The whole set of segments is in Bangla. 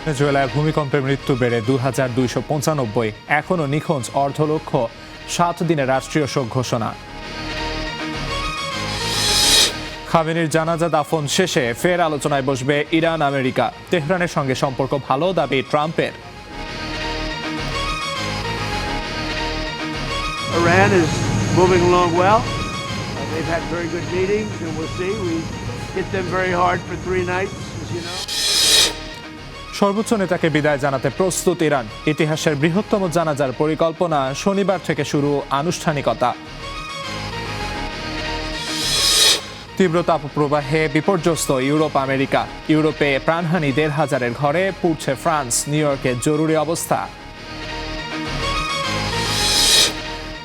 ভেনেজুয়েলায় ভূমিকম্পে মৃত্যু বেড়ে ২,২৯৫, এখনও নিখোঁজ অর্ধলক্ষ, ৭ দিনের রাষ্ট্রীয় শোক ঘোষণা। খামেনির জানাজা দাফন শেষে ফের আলোচনায় বসবে ইরান আমেরিকা। তেহরানের সঙ্গে সম্পর্ক ভালো দাবি ট্রাম্পের। Iran is moving along well. They've had very good meetings, and we'll see. We hit them very hard for 3 nights, as you know. সর্বোচ্চ নেতাকে বিদায় জানাতে প্রস্তুত ইরান। ইতিহাসের বৃহত্তম জানাজার পরিকল্পনা, শনিবার থেকে শুরু আনুষ্ঠানিকতা। তীব্র তাপপ্রবাহে বিপর্যস্ত ইউরোপ আমেরিকা। ইউরোপে প্রাণহানি ১,৫০০-এর ঘরে, পুড়ছে ফ্রান্স। নিউ ইয়র্কে জরুরি অবস্থা।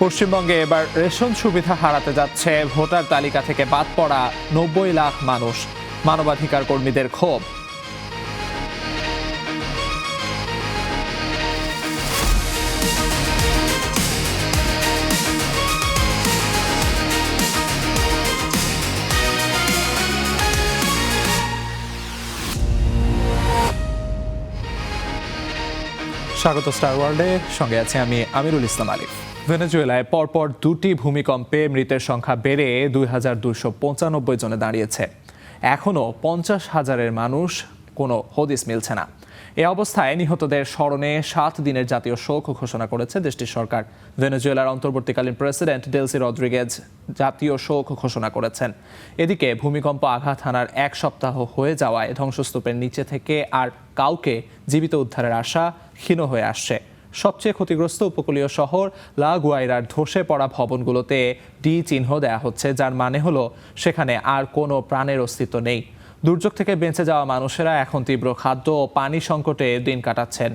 পশ্চিমবঙ্গে এবার রেশন সুবিধা হারাতে যাচ্ছে ভোটার তালিকা থেকে বাদ পড়া ৯০ লাখ মানুষ। মানবাধিকার কর্মীদের ক্ষোভ। স্বাগত স্টার ওয়ার্ল্ডে, সঙ্গে আছে আমি আমিরুল ইসলাম আলিফ। ভেনেজুয়েলায় পরপর 2টি ভূমিকম্পে মৃতের সংখ্যা বেড়ে ২,২৯৫ জনে দাঁড়িয়েছে। এখনও ৫০,০০০-এর মানুষ কোনো হদিস মিলছে না। এ অবস্থায় নিহতদের স্মরণে ৭ দিনের জাতীয় শোক ঘোষণা করেছে দেশটির সরকার। ভেনেজুয়েলার অন্তর্বর্তীকালীন প্রেসিডেন্ট ডেলসি রদ্রিগেজ জাতীয় শোক ঘোষণা করেছেন। এদিকে ভূমিকম্প আঘাত হানার 1 সপ্তাহ হয়ে যাওয়ায় ধ্বংসস্তূপের নিচে থেকে আর কাউকে জীবিত উদ্ধারের আশা ক্ষীণ হয়ে আসছে। সবচেয়ে ক্ষতিগ্রস্ত উপকূলীয় শহর লা গুয়াইরার ধসে পড়া ভবনগুলোতে ডি চিহ্ন দেয়া হচ্ছে, যার মানে হলো সেখানে আর কোনো প্রাণের অস্তিত্ব নেই। দুর্যোগ থেকে বেঁচে যাওয়া মানুষেরা এখন তীব্র খাদ্য ও পানি সংকটে দিন কাটাচ্ছেন।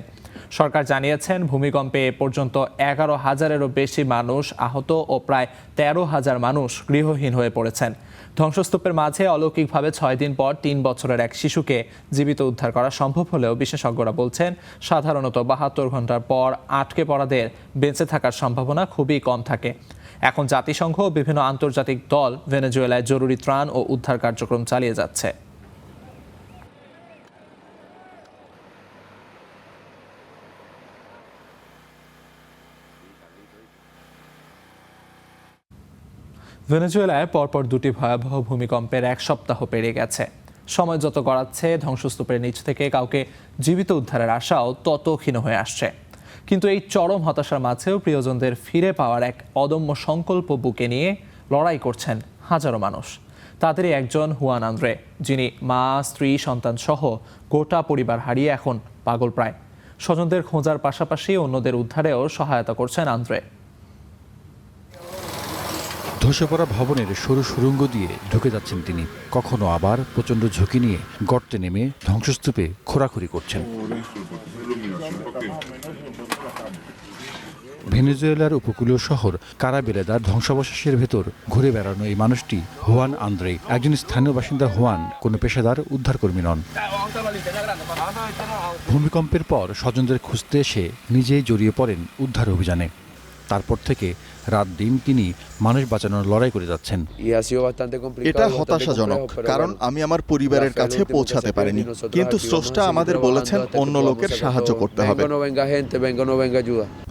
সরকার জানিয়েছেন, ভূমিকম্পে এ পর্যন্ত 11,000-এরও বেশি মানুষ আহত ও প্রায় 13,000 মানুষ গৃহহীন হয়ে পড়েছেন। ধ্বংসস্তূপের মাঝে অলৌকিকভাবে 6 দিন পর 3 বছরের এক শিশুকে জীবিত উদ্ধার করা সম্ভব হলেও বিশেষজ্ঞরা বলছেন, সাধারণত 72 ঘন্টার পর আটকে পড়াদের বেঁচে থাকার সম্ভাবনা খুবই কম থাকে। এখন জাতিসংঘ ও বিভিন্ন আন্তর্জাতিক দল ভেনেজুয়েলায় জরুরি ত্রাণ ও উদ্ধার কার্যক্রম চালিয়ে যাচ্ছে। ভেনেজুয়েলায় পরপর 2টি ভয়াবহ ভূমিকম্পের 1 সপ্তাহ পেরিয়ে গেছে। সময় যত গড়াচ্ছে, ধ্বংসস্তূপের নিচ থেকে কাউকে জীবিত উদ্ধারের আশাও তত ক্ষীণ হয়ে আসছে। কিন্তু এই চরম হতাশার মাঝেও প্রিয়জনদের ফিরে পাওয়ার এক অদম্য সংকল্প বুকে নিয়ে লড়াই করছেন হাজারো মানুষ। তাদেরই একজন হুয়ান আন্দ্রে, যিনি মা, স্ত্রী, সন্তান সহ গোটা পরিবার হারিয়ে এখন পাগল প্রায়। স্বজনদের খোঁজার পাশাপাশি অন্যদের উদ্ধারেও সহায়তা করছেন আন্দ্রে। ধসে পড়া ভবনের সরু সুড়ঙ্গ দিয়ে ঢুকে যাচ্ছেন তিনি। কখনো আবার প্রচণ্ড ঝুঁকি নিয়ে গর্তে নেমে ধ্বংসস্তূপে খোঁড়াখুড়ি করছেন। ভেনেজুয়েলার উপকূলীয় শহর কারাবেলেদার ধ্বংসাবশেষের ভেতর ঘুরে বেড়ানো এই মানুষটি হুয়ান আন্দ্রে। একজন স্থানীয় বাসিন্দা হুয়ান কোনো পেশাদার উদ্ধারকর্মী নন। ভূমিকম্পের পর স্বজনদের খুঁজতে এসে নিজেই জড়িয়ে পড়েন উদ্ধার অভিযানে। তারপর থেকে রাত দিন তিনি মানুষ বাঁচানোর লড়াই করে যাচ্ছেন। এটা হতাশাজনক, কারণ আমি আমার পরিবারের কাছে পৌঁছাতে পারিনি, কিন্তু স্রষ্টা আমাদের বলেছেন অন্য লোকের সাহায্য করতে হবে।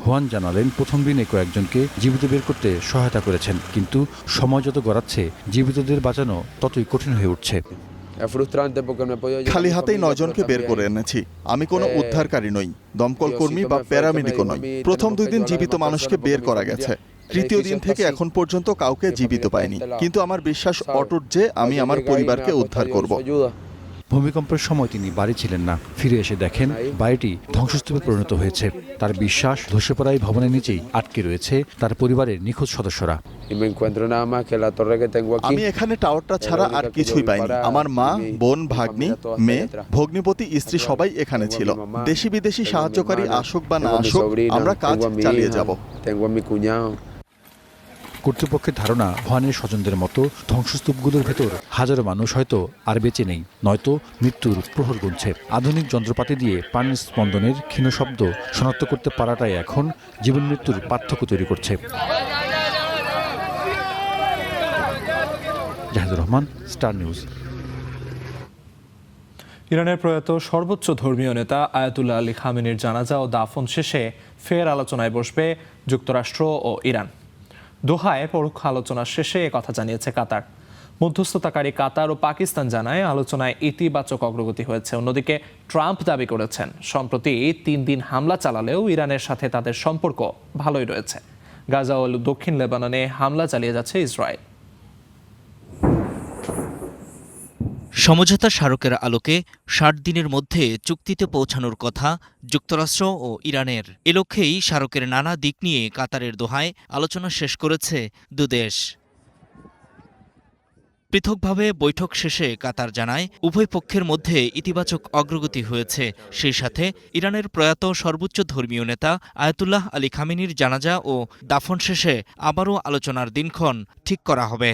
হুয়ান জানালেন, প্রথম দিনে কয়েকজনকে জীবিত বের করতে সহায়তা করেছেন, কিন্তু সময় যত গড়াচ্ছে জীবিতদের বাঁচানো ততই কঠিন হয়ে উঠছে। খালি হাতেই 9 জনকে বের করে এনেছি। আমি কোনো উদ্ধারকারী নই, দমকল কর্মী বা প্যারামেডিকও নই। প্রথম 2 দিন জীবিত মানুষকে বের করা গেছে। তৃতীয় দিন থেকে এখন পর্যন্ত কাউকে জীবিত পাইনি, কিন্তু আমার বিশ্বাস অটুট যে আমি আমার পরিবারকে উদ্ধার করব। ভূমিকম্পের সময় তিনি বাড়ি ছিলেন না। ফিরে এসে দেখেন বাড়িটি ধ্বংসস্তূপে পরিণত হয়েছে। তার বিশ্বাস, ধসে পড়া এই ভবনের নিচেই আটকে রয়েছে তার পরিবারের নিখোঁজ সদস্যরা। আমি এখানে টাওয়ারটা ছাড়া আর কিছুই পাইনি। আমার মা, বোন, ভাগ্নি, মেয়ে, ভগ্নিপতি, স্ত্রী সবাই এখানে ছিল। দেশি বিদেশি সাহায্যকারী আসুক বা না আসুক, আমরা কাজ চালিয়ে যাব। কর্তৃপক্ষের ধারণা, হুয়ানের স্বজনদের মতো ধ্বংসস্তূপগুলোর ভেতর হাজারো মানুষ হয়তো আর বেঁচে নেই, নয়তো মৃত্যুর প্রহর গুনছে। আধুনিক যন্ত্রপাতি দিয়ে প্রাণের স্পন্দনের ক্ষীণ শব্দ শনাক্ত করতে পারাটাই এখন জীবন মৃত্যুর পার্থক্য তৈরি করছে। Zahidur Rahman, Star News. ইরানের প্রয়াত সর্বোচ্চ ধর্মীয় নেতা আয়াতুল্লাহ আলী খামেনির জানাজা ও দাফন শেষে ফের আলোচনায় বসবে যুক্তরাষ্ট্র ও ইরান। দোহায় পরোক্ষ আলোচনা শেষে কথা জানিয়েছে কাতার। মধ্যস্থতাকারী কাতার ও পাকিস্তান জানায় আলোচনায় ইতিবাচক অগ্রগতি হয়েছে। অন্যদিকে ট্রাম্প দাবি করেছেন সম্প্রতি 3 দিন হামলা চালালেও ইরানের সাথে তাদের সম্পর্ক ভালোই রয়েছে। গাজা ও দক্ষিণ লেবাননে হামলা চালিয়ে যাচ্ছে ইসরায়েল। সমঝোতা স্মারকের আলোকে 60 দিনের মধ্যে চুক্তিতে পৌঁছানোর কথা যুক্তরাষ্ট্র ও ইরানের। এ লক্ষ্যেই স্মারকের নানা দিক নিয়ে কাতারের দোহায় আলোচনা শেষ করেছে দুদেশ। পৃথকভাবে বৈঠক শেষে কাতার জানায় উভয় পক্ষের মধ্যে ইতিবাচক অগ্রগতি হয়েছে। সেই সাথে ইরানের প্রয়াত সর্বোচ্চ ধর্মীয় নেতা আয়াতুল্লাহ আলী খামেনির জানাজা ও দাফন শেষে আবারও আলোচনার দিনক্ষণ ঠিক করা হবে।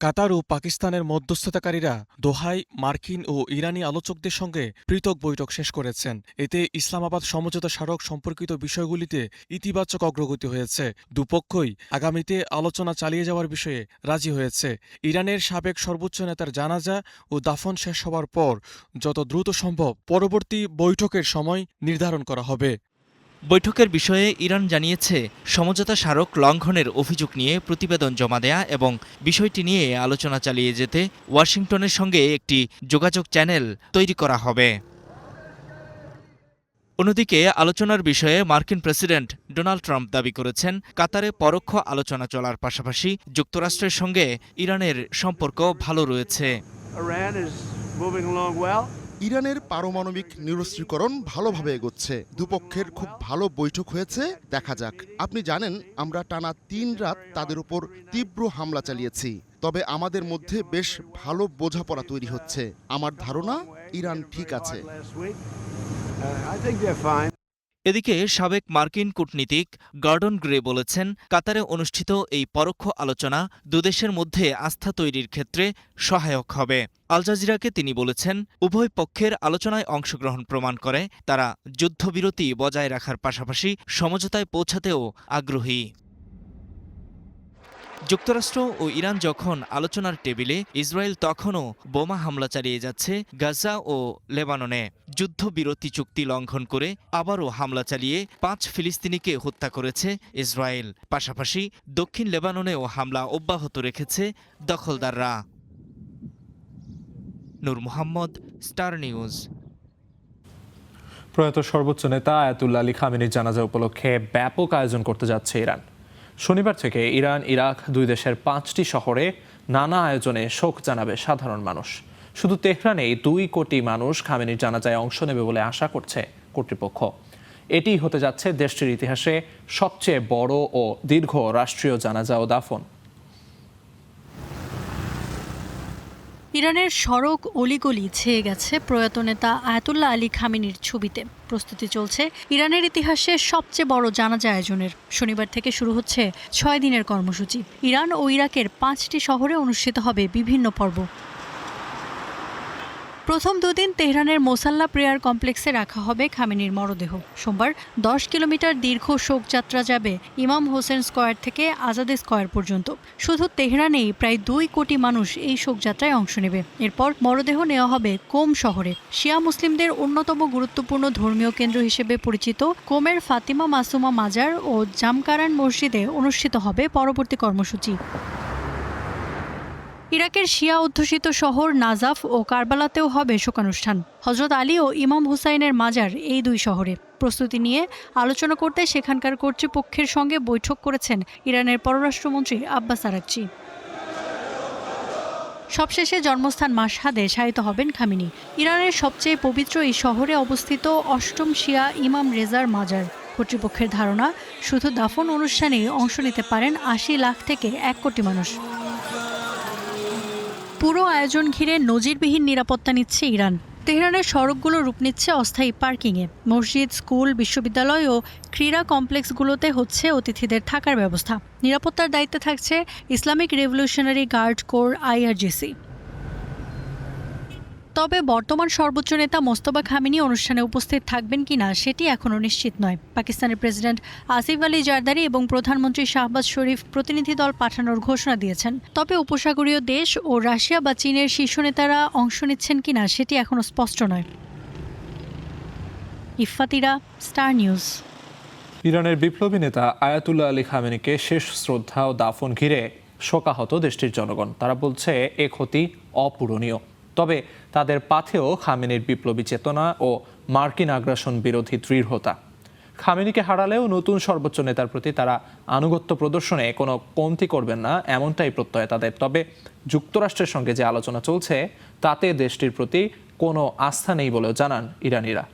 কাতার ও পাকিস্তানের মধ্যস্থতাকারীরা দোহায় মার্কিন ও ইরানি আলোচকদের সঙ্গে পৃথক বৈঠক শেষ করেছেন। এতে ইসলামাবাদ সমঝোতা স্মারক সম্পর্কিত বিষয়গুলিতে ইতিবাচক অগ্রগতি হয়েছে। দুপক্ষই আগামীতে আলোচনা চালিয়ে যাওয়ার বিষয়ে রাজি হয়েছে। ইরানের সাবেক সর্বোচ্চ নেতার জানাজা ও দাফন শেষ হওয়ার পর যত দ্রুত সম্ভব পরবর্তী বৈঠকের সময় নির্ধারণ করা হবে। বৈঠকের বিষয়ে ইরান জানিয়েছে সমঝোতা স্মারক লঙ্ঘনের অভিযোগ নিয়ে প্রতিবেদন জমা দেয়া এবং বিষয়টি নিয়ে আলোচনা চালিয়ে যেতে ওয়াশিংটনের সঙ্গে একটি যোগাযোগ চ্যানেল তৈরি করা হবে। অন্যদিকে আলোচনার বিষয়ে মার্কিন প্রেসিডেন্ট ডোনাল্ড ট্রাম্প দাবি করেছেন কাতারে পরোক্ষ আলোচনা চলার পাশাপাশি যুক্তরাষ্ট্রের সঙ্গে ইরানের সম্পর্ক ভালো রয়েছে। Iran is moving along well. ইরানের পারমাণবিক নিরস্ত্রীকরণ ভালোভাবে এগোচ্ছে। দুপক্ষের খুব ভালো বৈঠক হয়েছে, দেখা যাক। আপনি জানেন আমরা টানা 3 রাত তাদের উপর তীব্র হামলা চালিয়েছি, তবে আমাদের মধ্যে বেশ ভালো বোঝাপড়া তৈরি হচ্ছে। আমার ধারণা ইরান ঠিক আছে। I think they're fine. এদিকে সাবেক মার্কিন কূটনীতিক গর্ডন গ্রে বলেছেন কাতারে অনুষ্ঠিত এই পরোক্ষ আলোচনা দুদেশের মধ্যে আস্থা তৈরির ক্ষেত্রে সহায়ক হবে। আল জাজিরাকে তিনি বলেছেন উভয় পক্ষের আলোচনায় অংশগ্রহণ প্রমাণ করে তারা যুদ্ধবিরতি বজায় রাখার পাশাপাশি সমঝোতায় পৌঁছাতেও আগ্রহী। যুক্তরাষ্ট্র ও ইরান যখন আলোচনার টেবিলে, ইসরায়েল তখনও বোমা হামলা চালিয়ে যাচ্ছে গাজা ও লেবাননে। যুদ্ধবিরতি চুক্তি লঙ্ঘন করে আবারও হামলা চালিয়ে 5 ফিলিস্তিনিকে হত্যা করেছে ইসরায়েল। পাশাপাশি দক্ষিণ লেবাননেও হামলা অব্যাহত রেখেছে দখলদাররা। নূর মোহাম্মদ, স্টার নিউজ। প্রয়াত সর্বোচ্চ নেতা আয়াতুল্লাহ আলী খামেনির জানাজা উপলক্ষে ব্যাপক আয়োজন করতে যাচ্ছে ইরান। শনিবার থেকে ইরান, ইরাক 2 দেশের 5টি শহরে নানা আয়োজনে শোক জানাবে সাধারণ মানুষ। শুধু তেহরানেই 2 কোটি মানুষ খামেনির জানাজায় অংশ নেবে বলে আশা করছে কর্তৃপক্ষ। এটি হতে যাচ্ছে দেশটির ইতিহাসে সবচেয়ে বড় ও দীর্ঘ রাষ্ট্রীয় জানাজা ও দাফন। ইরানের সড়ক অলিগলি ছেয়ে গেছে প্রয়াত নেতা আয়াতুল্লাহ আলী খামেনির ছবিতে। প্রস্তুতি চলছে ইরানের ইতিহাসে সবচেয়ে বড় জানাজা আয়োজনের। শনিবার থেকে শুরু হচ্ছে 6 দিনের কর্মসূচি। ইরান ও ইরাকের 5টি শহরে অনুষ্ঠিত হবে বিভিন্ন পর্ব। প্রথম 2 দিন তেহরানের মোসাল্লা প্রেয়ার কমপ্লেক্সে রাখা হবে খামেনির মরদেহ। সোমবার 10 কিলোমিটার দীর্ঘ শোকযাত্রা যাবে ইমাম হোসেন স্কয়ার থেকে আজাদে স্কয়ার পর্যন্ত। শুধু তেহরানেই প্রায় 2 কোটি মানুষ এই শোকযাত্রায় অংশ নেবে। এরপর মরদেহ নেওয়া হবে কোম শহরে। শিয়া মুসলিমদের অন্যতম গুরুত্বপূর্ণ ধর্মীয় কেন্দ্র হিসেবে পরিচিত কোমের ফাতিমা মাসুমা মাজার ও জামকারান মসজিদে অনুষ্ঠিত হবে পরবর্তী কর্মসূচি। ইরাকের শিয়া অধ্যুষিত শহর নাজাফ ও কারবালাতেও হবে শোকানুষ্ঠান। হজরত আলী ও ইমাম হুসাইনের মাজার এই 2 শহরে। প্রস্তুতি নিয়ে আলোচনা করতে সেখানকার কর্তৃপক্ষের সঙ্গে বৈঠক করেছেন ইরানের পররাষ্ট্রমন্ত্রী আব্বাস আরাকচি। সবশেষে জন্মস্থান মাশহাদে শায়িত হবেন খামেনি। ইরানের সবচেয়ে পবিত্র এই শহরে অবস্থিত 8ম শিয়া ইমাম রেজার মাজার। কর্তৃপক্ষের ধারণা শুধু দাফন অনুষ্ঠানে অংশ নিতে পারেন 80 লাখ থেকে 1 কোটি মানুষ। পুরো আয়োজন ঘিরে নজিরবিহীন নিরাপত্তা নিচ্ছে ইরান। তেহরানের সড়কগুলো রূপ নিচ্ছে অস্থায়ী পার্কিংয়ে। মসজিদ, স্কুল, বিশ্ববিদ্যালয় ও ক্রীড়া কমপ্লেক্সগুলোতে হচ্ছে অতিথিদের থাকার ব্যবস্থা। নিরাপত্তার দায়িত্বে থাকছে Islamic Revolutionary Guard Corps IRGC। তবে বর্তমান সর্বোচ্চ নেতা মোস্তফা খামেনি অনুষ্ঠানে উপস্থিত থাকবেন কিনা সেটি এখনও নিশ্চিত নয়। পাকিস্তানের প্রেসিডেন্ট আসিফ আলী জারদারি এবং প্রধানমন্ত্রী শাহবাজ শরীফ প্রতিনিধি দল পাঠানোর ঘোষণা দিয়েছেন। তবে উপসাগরীয় দেশ ও রাশিয়া বা চীনের শীর্ষ নেতারা অংশ নিচ্ছেন কিনা সেটি এখনও স্পষ্ট নয়। ইফফাতিরা, স্টার নিউজ। ইরানের বিপ্লবী নেতা আয়াতুল্লাহ আলী খামেনিকে শেষ শ্রদ্ধা ও দাফন ঘিরে শোকাহত দেশটির জনগণ। তারা বলছে এ ক্ষতি অপূরণীয়। তবে তাদের পাথেও খামেনির বিপ্লবী চেতনা ও মার্কিন আগ্রাসন বিরোধী দৃঢ়তা। খামেনিকে হারালেও নতুন সর্বোচ্চ নেতার প্রতি তারা আনুগত্য প্রদর্শনে কোনো কমতি করবেন না, এমনটাই প্রত্যয় তাদের। তবে যুক্তরাষ্ট্রের সঙ্গে যে আলোচনা চলছে তাতে দেশটির প্রতি কোনো আস্থা নেই বলেও জানান ইরানিরা।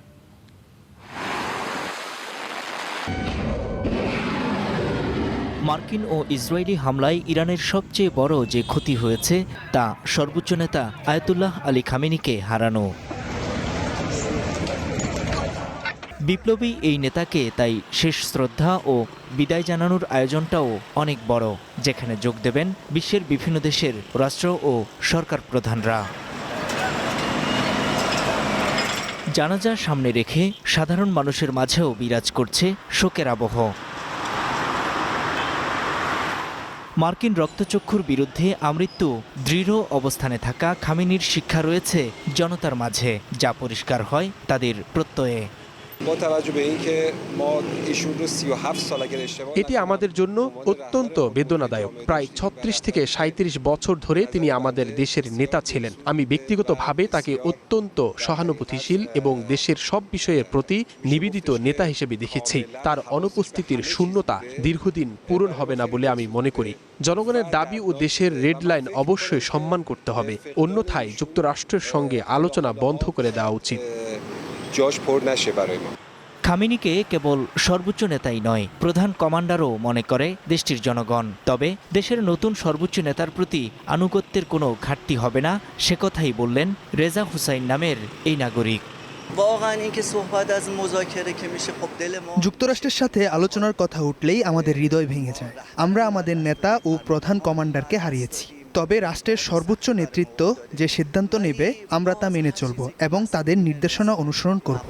মার্কিন ও ইসরায়েলি হামলায় ইরানের সবচেয়ে বড় যে ক্ষতি হয়েছে তা সর্বোচ্চ নেতা আয়াতুল্লাহ আলী খামেনিকে হারানো। বিপ্লবী এই নেতাকে তাই শেষ শ্রদ্ধা ও বিদায় জানানোর আয়োজনটাও অনেক বড়, যেখানে যোগ দেবেন বিশ্বের বিভিন্ন দেশের রাষ্ট্র ও সরকার প্রধানরা। জানাজা সামনে রেখে সাধারণ মানুষের মাঝেও বিরাজ করছে শোকের আবহ। মার্কিন রক্তচক্ষুর বিরুদ্ধে আমৃত্যু দৃঢ় অবস্থানে থাকা খামেনির শিক্ষা রয়েছে জনতার মাঝে, যা পরিষ্কার হয় তাদের প্রত্যয়ে। এটি আমাদের জন্য অত্যন্ত বেদনাদায়ক। প্রায় 36 থেকে 37 বছর ধরে তিনি আমাদের দেশের নেতা ছিলেন। আমি ব্যক্তিগতভাবে তাকে অত্যন্ত সহানুভূতিশীল এবং দেশের সব বিষয়ের প্রতি নিবেদিত নেতা হিসেবে দেখেছি। তার অনুপস্থিতির শূন্যতা দীর্ঘদিন পূরণ হবে না বলে আমি মনে করি। জনগণের দাবি ও দেশের রেড লাইন অবশ্যই সম্মান করতে হবে, অন্যথায় যুক্তরাষ্ট্রের সঙ্গে আলোচনা বন্ধ করে দেওয়া উচিত। খামেনিকে কেবল সর্বোচ্চ নেতাই নয়, প্রধান কমান্ডারও মনে করে দেশটির জনগণ। তবে দেশের নতুন সর্বোচ্চ নেতার প্রতি আনুগত্যের কোনো ঘাটতি হবে না, সে কথাই বললেন রেজা হুসাইন নামের এই নাগরিক। যুক্তরাষ্ট্রের সাথে আলোচনার কথা উঠলেই আমাদের হৃদয় ভেঙে যায়। আমরা আমাদের নেতা ও প্রধান কমান্ডারকে হারিয়েছি। তবে রাষ্ট্রের সর্বোচ্চ নেতৃত্ব যে সিদ্ধান্ত নেবে আমরা তা মেনে চলব এবং তাদের নির্দেশনা অনুসরণ করব।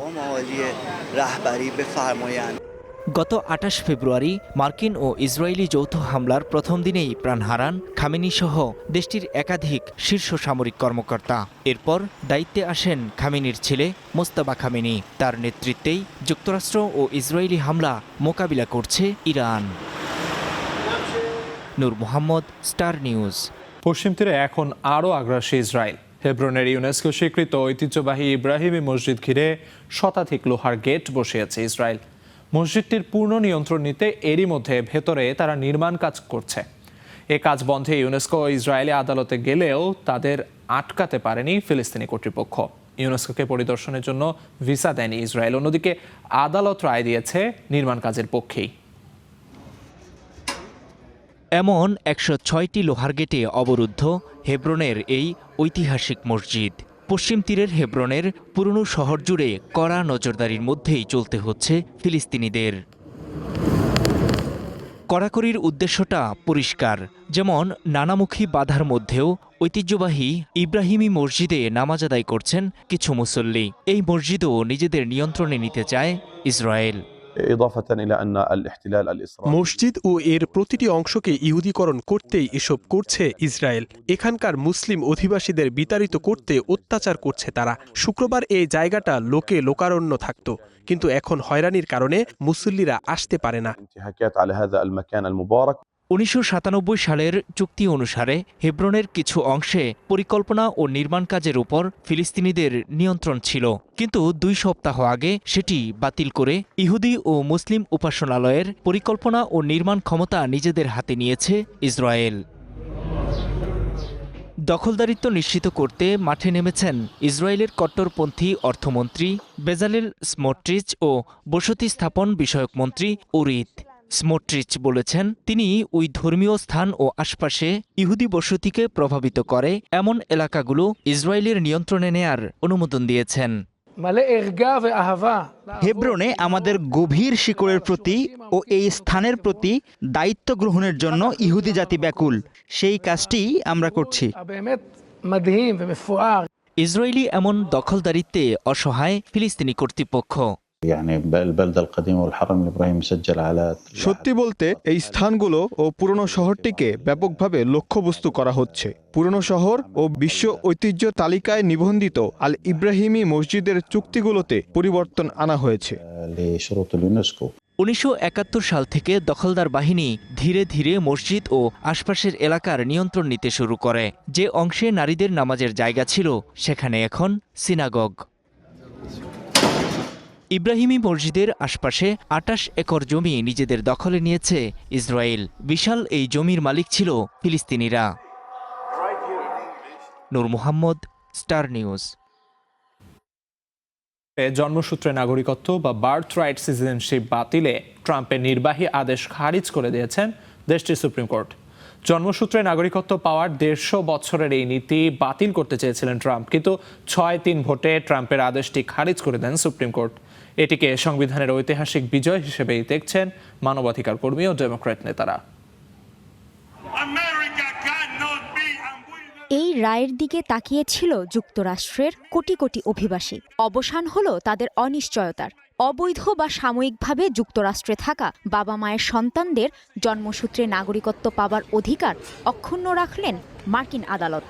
গত 28 ফেব্রুয়ারি মার্কিন ও ইসরায়েলি যৌথ হামলার প্রথম দিনেই প্রাণ হারান খামেনি সহ দেশটির একাধিক শীর্ষ সামরিক কর্মকর্তা। এরপর দায়িত্বে আসেন খামেনির ছেলে মোস্তফা খামেনি। তার নেতৃত্বেই যুক্তরাষ্ট্র ও ইসরায়েলি হামলা মোকাবিলা করছে ইরান। নূর মোহাম্মদ, স্টার নিউজ। পশ্চিম তীরে এখন আরও আগ্রাসী ইসরায়েল। হেব্রনের ইউনেস্কো স্বীকৃত ঐতিহ্যবাহী ইব্রাহিমি মসজিদ ঘিরে শতাধিক লোহার গেট বসিয়েছে ইসরায়েল। মসজিদটির পূর্ণ নিয়ন্ত্রণ নিতে এরই মধ্যে ভেতরে তারা নির্মাণ কাজ করছে। এ কাজ বন্ধে ইউনেস্কো ইসরায়েলি আদালতে গেলেও তাদের আটকাতে পারেনি ফিলিস্তিনি কর্তৃপক্ষ। ইউনেস্কোকে পরিদর্শনের জন্য ভিসা দেয়নি ইসরায়েল। অন্যদিকে আদালত রায় দিয়েছে নির্মাণ কাজের পক্ষেই। এমন 106টি লোহার গেটে অবরুদ্ধ হেব্রনের এই ঐতিহাসিক মসজিদ। পশ্চিম তীরের হেব্রনের পুরনো শহর জুড়ে কড়া নজরদারির মধ্যেই চলতে হচ্ছে ফিলিস্তিনিদের। কড়াকড়ির উদ্দেশ্যটা পরিষ্কার, যেমন নানামুখী বাধার মধ্যেও ঐতিহ্যবাহী ইব্রাহিমি মসজিদে নামাজ আদায় করছেন কিছু মুসল্লি। এই মসজিদও নিজেদের নিয়ন্ত্রণে নিতে চায় ইসরায়েল। মসজিদ ও এর প্রতিটি অংশকে ইহুদীকরণ করতেই এসব করছে ইসরায়েল। এখানকার মুসলিম অধিবাসীদের বিতাড়িত করতে অত্যাচার করছে তারা। শুক্রবার এই জায়গাটা লোকারণ্য থাকত, কিন্তু এখন হয়রানির কারণে মুসল্লিরা আসতে পারে না। 1997 সালের চুক্তি অনুসারে হেব্রনের কিছু অংশে পরিকল্পনা ও নির্মাণ কাজের উপর ফিলিস্তিনিদের নিয়ন্ত্রণ ছিল, কিন্তু 2 সপ্তাহ আগে সেটি বাতিল করে ইহুদি ও মুসলিম উপাসনালয়ের পরিকল্পনা ও নির্মাণ ক্ষমতা নিজেদের হাতে নিয়েছে ইসরায়েল। দখলদারিত্ব নিশ্চিত করতে মাঠে নেমেছেন ইসরায়েলের কট্টরপন্থী অর্থমন্ত্রী বেজালেল স্মোট্রিচ ও বসতি স্থাপন বিষয়ক মন্ত্রী উরিত। স্মোট্রিচ বলেছেন তিনি ওই ধর্মীয় স্থান ও আশপাশে ইহুদি বসতিকে প্রভাবিত করে এমন এলাকাগুলো ইসরায়েলের নিয়ন্ত্রণে নেয়ার অনুমোদন দিয়েছেন। হেব্রনে আমাদের গভীর শিকড়ের প্রতি ও এই স্থানের প্রতি দায়িত্ব গ্রহণের জন্য ইহুদি জাতি ব্যাকুল। সেই কাজটি আমরা করছি। ইসরায়েলি এমন দখলদারিত্বে অসহায় ফিলিস্তিনি কর্তৃপক্ষ। সত্যি বলতে এই স্থানগুলো ও পুরনো শহরটিকে ব্যাপকভাবে লক্ষ্যবস্তু করা হচ্ছে। পুরনো শহর ও বিশ্ব ঐতিহ্য তালিকায় নিবন্ধিত আল ইব্রাহিমি মসজিদের চুক্তিগুলোতে পরিবর্তন আনা হয়েছে। 1971 সাল থেকে দখলদার বাহিনী ধীরে ধীরে মসজিদ ও আশপাশের এলাকার নিয়ন্ত্রণ নিতে শুরু করে। যে অংশে নারীদের নামাজের জায়গা ছিল সেখানে এখন সিনাগগ। ইব্রাহিমি মসজিদের আশপাশে 28 একর জমি নিজেদের দখলে নিয়েছে ইসরায়েল। বিশাল এই জমির মালিক ছিল ফিলিস্তিনিরা। নূর মোহাম্মদ, স্টার নিউজ। জন্মসূত্রে নাগরিকত্ব বা বার্থ রাইট সিটিজেনশিপ বাতিলে ট্রাম্পের নির্বাহী আদেশ খারিজ করে দিয়েছেন দেশটির সুপ্রিম কোর্ট। জন্মসূত্রে নাগরিকত্ব পাওয়ার 150 বছরের এই নীতি বাতিল করতে চেয়েছিলেন ট্রাম্প, কিন্তু 6-3 ভোটে ট্রাম্পের আদেশটি খারিজ করে দেন সুপ্রিম কোর্ট। এটিকে সংবিধানের ঐতিহাসিক বিজয় হিসেবেই দেখছেন মানবাধিকার কর্মী ও ডেমোক্র্যাট নেতারা। এই রায়ের দিকে তাকিয়েছিল যুক্তরাষ্ট্রের কোটি কোটি অভিবাসী। অবসান হলো তাদের অনিশ্চয়তার। অবৈধ বা সাময়িকভাবে যুক্তরাষ্ট্রে থাকা বাবা মায়ের সন্তানদের জন্মসূত্রে নাগরিকত্ব পাবার অধিকার অক্ষুণ্ণ রাখলেন মার্কিন আদালত।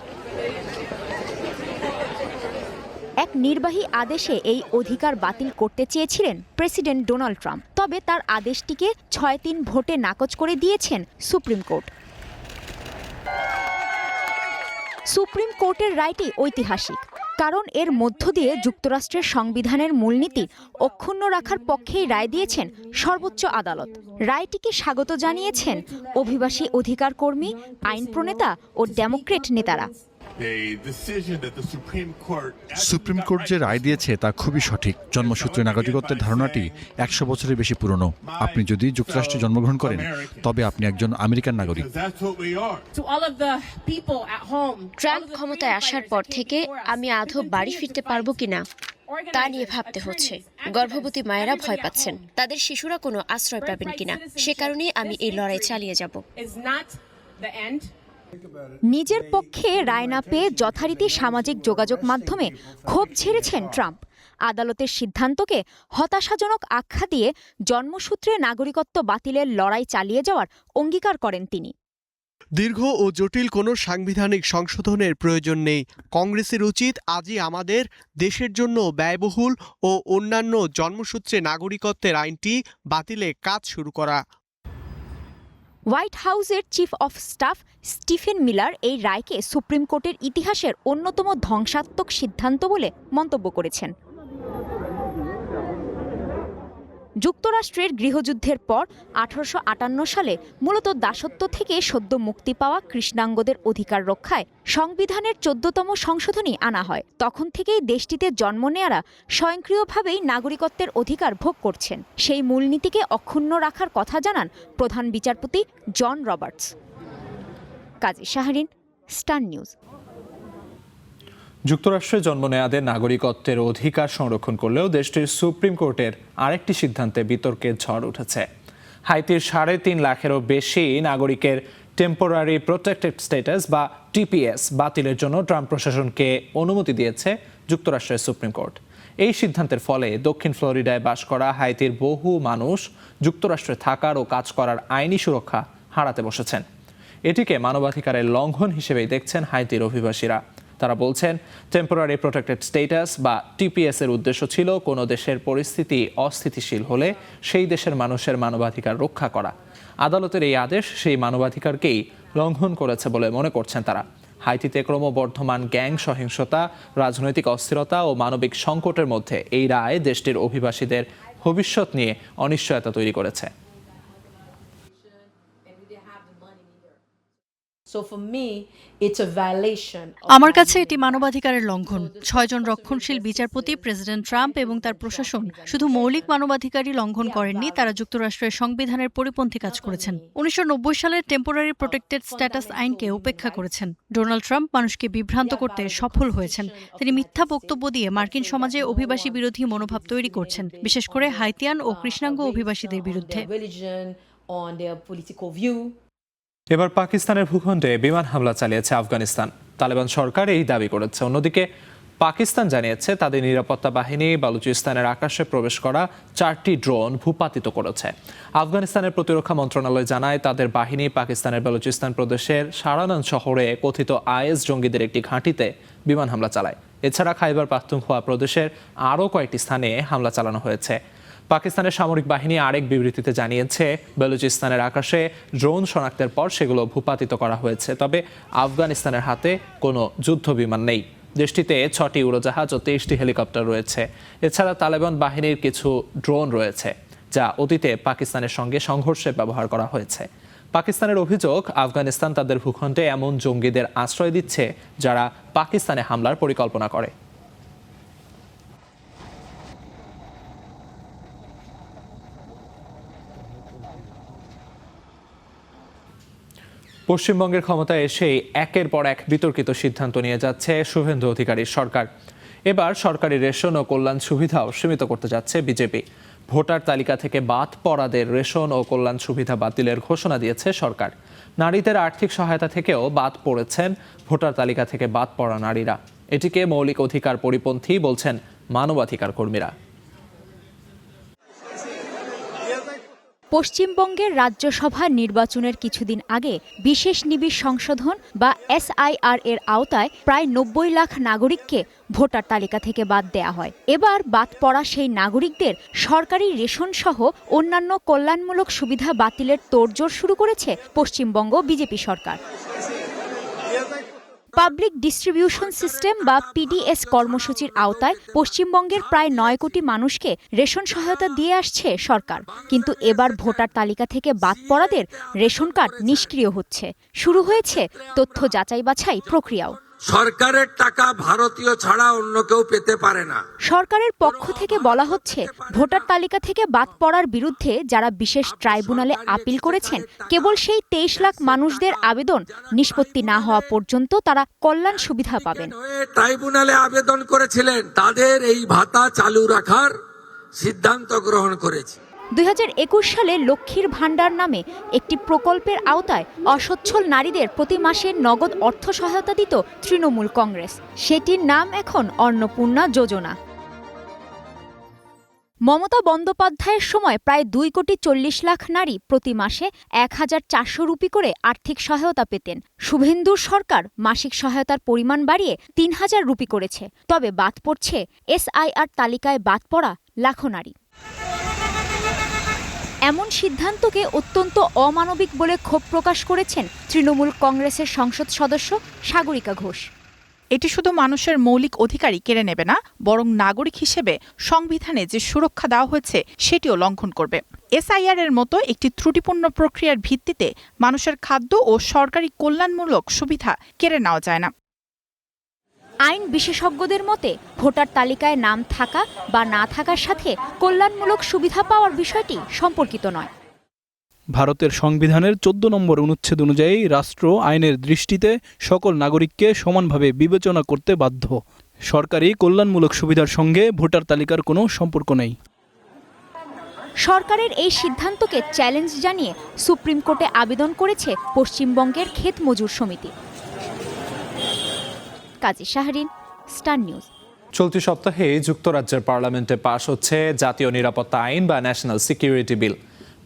এক নির্বাহী আদেশে এই অধিকার বাতিল করতে চেয়েছিলেন প্রেসিডেন্ট ডোনাল্ড ট্রাম্প, তবে তার আদেশটিকে 6-3 ভোটে নাকচ করে দিয়েছেন সুপ্রিম কোর্ট। সুপ্রিম কোর্টের রায়টি ঐতিহাসিক, কারণ এর মধ্য দিয়ে যুক্তরাষ্ট্রের সংবিধানের মূলনীতি অক্ষুণ্ণ রাখার পক্ষেই রায় দিয়েছেন সর্বোচ্চ আদালত। রায়টিকে স্বাগত জানিয়েছেন অভিবাসী অধিকার কর্মী, আইন প্রণেতা ও ডেমোক্রেট নেতারা। সুপ্রিম কোর্ট যে রায় দিয়েছে তা খুবই সঠিক। জন্মসূত্রে নাগরিকত্বের ধারণাটি 100 বছরের বেশি পুরনো। আপনি যদি যুক্তরাষ্ট্রে জন্মগ্রহণ করেন তবে আপনি একজন আমেরিকান নাগরিক। ট্রাম্প ক্ষমতায় আসার পর থেকে আমি আদৌ বাড়ি ফিরতে পারবো কিনা তা নিয়ে ভাবতে হচ্ছে। গর্ভবতী মায়েরা ভয় পাচ্ছেন তাদের শিশুরা কোনো আশ্রয় পাবেন কিনা। সে কারণেই আমি এই লড়াই চালিয়ে যাব। নিজের পক্ষে রায় না পেয়ে যথারীতি সামাজিক যোগাযোগ মাধ্যমে ক্ষোভ ঝেড়েছেন ট্রাম্প। আদালতের সিদ্ধান্তকে হতাশাজনক আখ্যা দিয়ে জন্মসূত্রে নাগরিকত্ব বাতিলের লড়াই চালিয়ে যাওয়ার অঙ্গীকার করেন তিনি। দীর্ঘ ও জটিল কোনো সাংবিধানিক সংশোধনের প্রয়োজন নেই। কংগ্রেসের উচিত আজই আমাদের দেশের জন্য ব্যয়বহুল ও অন্যান্য জন্মসূত্রে নাগরিকত্বের আইনটি বাতিলে কাজ শুরু করা। হোয়াইট হাউসের chief of staff Stephen Miller এই রায়কে সুপ্রিম কোর্টের ইতিহাসের অন্যতম ধ্বংসাত্মক সিদ্ধান্ত বলে মন্তব্য করেছেন। যুক্তরাষ্ট্রের গৃহযুদ্ধের পর 1858 সালে মূলত দাসত্ব থেকে সদ্য মুক্তি পাওয়া কৃষ্ণাঙ্গদের অধিকার রক্ষায় সংবিধানের 14তম সংশোধনী আনা হয়। তখন থেকেই দেশটিতে জন্ম নেয়ারা স্বয়ংক্রিয়ভাবেই নাগরিকত্বের অধিকার ভোগ করছেন। সেই মূলনীতিকে অক্ষুণ্ণ রাখার কথা জানান প্রধান বিচারপতি জন রবার্টস। কাজী শাহরিন, স্টার নিউজ। যুক্তরাষ্ট্রে জন্ম নেয়াদের নাগরিকত্বের অধিকার সংরক্ষণ করলেও দেশটির সুপ্রিম কোর্টের আরেকটি সিদ্ধান্তে বিতর্কের ঝড় উঠেছে। হাইতির 3.5 লাখেরও বেশি নাগরিকের টেম্পোরারি প্রোটেক্টেড স্ট্যাটাস বা টিপিএস বাতিলের জন্য ট্রাম্প প্রশাসনকে অনুমতি দিয়েছে যুক্তরাষ্ট্রের সুপ্রিম কোর্ট। এই সিদ্ধান্তের ফলে দক্ষিণ ফ্লোরিডায় বাস করা হাইতির বহু মানুষ যুক্তরাষ্ট্রে থাকার ও কাজ করার আইনি সুরক্ষা হারাতে বসেছেন। এটিকে মানবাধিকারের লঙ্ঘন হিসেবেই দেখছেন হাইতির অভিবাসীরা। তারা বলছেন, টেম্পোরারি প্রোটেক্টেড স্ট্যাটাস বা টিপিএস এর উদ্দেশ্য ছিল কোনো দেশের পরিস্থিতি অস্থিতিশীল হলে সেই দেশের মানুষের মানবাধিকার রক্ষা করা। আদালতের এই আদেশ সেই মানবাধিকারকেই লঙ্ঘন করেছে বলে মনে করছেন তারা। হাইতিতে ক্রমবর্ধমান গ্যাং সহিংসতা, রাজনৈতিক অস্থিরতা ও মানবিক সংকটের মধ্যে এই রায় দেশটির অভিবাসীদের ভবিষ্যৎ নিয়ে অনিশ্চয়তা তৈরি করেছে। আমার কাছে এটি মানবাধিকারের লঙ্ঘন। 6 জন রক্ষণশীল বিচারপতি, প্রেসিডেন্ট ট্রাম্প এবং তার প্রশাসন শুধু মৌলিক মানবাধিকারই লঙ্ঘন করেননি, তারা যুক্তরাষ্ট্রের সংবিধানের পরিপন্থী কাজ করেছেন। 1990 সালের টেম্পোরারি প্রোটেক্টেড স্ট্যাটাস আইনকে উপেক্ষা করেছেন। ডোনাল্ড ট্রাম্প মানুষকে বিভ্রান্ত করতে সফল হয়েছেন। তিনি মিথ্যা বক্তব্য দিয়ে মার্কিন সমাজে অভিবাসী বিরোধী মনোভাব তৈরি করছেন, বিশেষ করে হাইতিয়ান ও কৃষ্ণাঙ্গ অভিবাসীদের বিরুদ্ধে। এবার পাকিস্তানের ভূখণ্ডে বিমান হামলা চালিয়েছে আফগানিস্তান। তালেবান সরকার এই দাবি করেছে। অন্যদিকে পাকিস্তান জানিয়েছে তাদের নিরাপত্তা বাহিনী বালুচিস্তানের আকাশে প্রবেশ করা 4টি ড্রোন ভূপাতিত করেছে। আফগানিস্তানের প্রতিরক্ষা মন্ত্রণালয় জানায় তাদের বাহিনী পাকিস্তানের বালুচিস্তান প্রদেশের সারানান শহরে কথিত আইএস জঙ্গিদের একটি ঘাঁটিতে বিমান হামলা চালায়। এছাড়া খাইবার পাখতুনখোয়া প্রদেশের আরও কয়েকটি স্থানে হামলা চালানো হয়েছে। পাকিস্তানের সামরিক বাহিনী আরেক বিবৃতিতে জানিয়েছে বেলুচিস্তানের আকাশে ড্রোন শনাক্তের পর সেগুলো ভূপাতিত করা হয়েছে। তবে আফগানিস্তানের হাতে কোনো যুদ্ধ বিমান নেই। দেশটিতে 6টি উড়োজাহাজ ও 23টি হেলিকপ্টার রয়েছে। এছাড়া তালেবান বাহিনীর কিছু ড্রোন রয়েছে যা অতীতে পাকিস্তানের সঙ্গে সংঘর্ষে ব্যবহার করা হয়েছে। পাকিস্তানের অভিযোগ, আফগানিস্তান তাদের ভূখণ্ডে এমন জঙ্গিদের আশ্রয় দিচ্ছে যারা পাকিস্তানে হামলার পরিকল্পনা করে। পশ্চিমবঙ্গের ক্ষমতায় এসেই একের পর এক বিতর্কিত সিদ্ধান্ত নিয়ে যাচ্ছে শুভেন্দু অধিকারীর সরকার। এবার সরকারি রেশন ও কল্যাণ সুবিধাও সীমিত করতে যাচ্ছে বিজেপি। ভোটার তালিকা থেকে বাদ পড়াদের রেশন ও কল্যাণ সুবিধা বাতিলের ঘোষণা দিয়েছে সরকার। নারীদের আর্থিক সহায়তা থেকেও বাদ পড়েছেন ভোটার তালিকা থেকে বাদ পড়া নারীরা। এটিকে মৌলিক অধিকার পরিপন্থী বলছেন মানবাধিকার কর্মীরা। পশ্চিমবঙ্গের রাজ্যসভা নির্বাচনের কিছুদিন আগে বিশেষ নিবিড় সংশোধন বা SIR এর আওতায় প্রায় 90 লাখ নাগরিককে ভোটার তালিকা থেকে বাদ দেয়া হয়। এবার বাদ পড়া সেই নাগরিকদের সরকারি রেশন সহ অন্যান্য কল্যাণমূলক সুবিধা বাতিলের তোড়জোড় শুরু করেছে পশ্চিমবঙ্গ বিজেপি সরকার। পাবলিক ডিস্ট্রিবিউশন সিস্টেম বা PDS কর্মসূচির আওতায় পশ্চিমবঙ্গের প্রায় 9 কোটি মানুষকে রেশন সহায়তা দিয়ে আসছে সরকার। কিন্তু এবার ভোটার তালিকা থেকে বাদ পড়াদের রেশন কার্ড নিষ্ক্রিয় হচ্ছে। শুরু হয়েছে তথ্য যাচাই বাছাই প্রক্রিয়াও। সরকারের টাকা ভারতীয় ছাড়া অন্য কেউ পেতে পারে না। সরকারের পক্ষ থেকে বলা হচ্ছে, ভোটার তালিকা থেকে বাদ পড়ার বিরুদ্ধে যারা বিশেষ ট্রাইব্যুনালে আপিল করেছেন, কেবল সেই 23 লাখ মানুষদের আবেদন নিষ্পত্তি না হওয়া পর্যন্ত তারা কল্যাণ সুবিধা পাবেন। ট্রাইব্যুনালে আবেদন করেছিলেন, তাদের এই ভাতা চালু রাখার সিদ্ধান্ত গ্রহণ করেছে। 2021 সালে লক্ষ্মীর ভাণ্ডার নামে একটি প্রকল্পের আওতায় অসচ্ছল নারীদের প্রতি মাসে নগদ অর্থ সহায়তা দিত তৃণমূল কংগ্রেস। সেটির নাম এখন অন্নপূর্ণা যোজনা। মমতা বন্দ্যোপাধ্যায়ের সময় প্রায় 2,40 লাখ নারী প্রতি মাসে 1,400 রুপি করে আর্থিক সহায়তা পেতেন। শুভেন্দুর সরকার মাসিক সহায়তার পরিমাণ বাড়িয়ে 3,000 রুপি করেছে। তবে বাদ পড়ছে SIR তালিকায় বাদ পড়া লাখো নারী। এমন সিদ্ধান্তকে অত্যন্ত অমানবিক বলে ক্ষোভ প্রকাশ করেছেন তৃণমূল কংগ্রেসের সংসদ সদস্য সাগরিকা ঘোষ। এটি শুধু মানুষের মৌলিক অধিকারই কেড়ে নেবে না, বরং নাগরিক হিসেবে সংবিধানে যে সুরক্ষা দেওয়া হয়েছে সেটিও লঙ্ঘন করবে। SIR এর মতো একটি ত্রুটিপূর্ণ প্রক্রিয়ার ভিত্তিতে মানুষের খাদ্য ও সরকারি কল্যাণমূলক সুবিধা কেড়ে নেওয়া যায় না। আইন বিশেষজ্ঞদের মতে, ভোটার তালিকায় নাম থাকা বা না থাকার সাথে কল্যাণমূলক সুবিধা পাওয়ার বিষয়টি সম্পর্কিত নয়। ভারতের সংবিধানের 14 নম্বর অনুচ্ছেদ অনুযায়ী রাষ্ট্র আইনের দৃষ্টিতে সকল নাগরিককে সমানভাবে বিবেচনা করতে বাধ্য। সরকারি কল্যাণমূলক সুবিধার সঙ্গে ভোটার তালিকার কোনো সম্পর্ক নেই। সরকারের এই সিদ্ধান্তকে চ্যালেঞ্জ জানিয়ে সুপ্রিম কোর্টে আবেদন করেছে পশ্চিমবঙ্গের ক্ষেত মজুর সমিতি। কাজী শাহরিন, স্টার নিউজ। চলতি সপ্তাহে যুক্তরাজ্যের পার্লামেন্টে পাশ হচ্ছে জাতীয় নিরাপত্তা আইন বা ন্যাশনাল সিকিউরিটি বিল।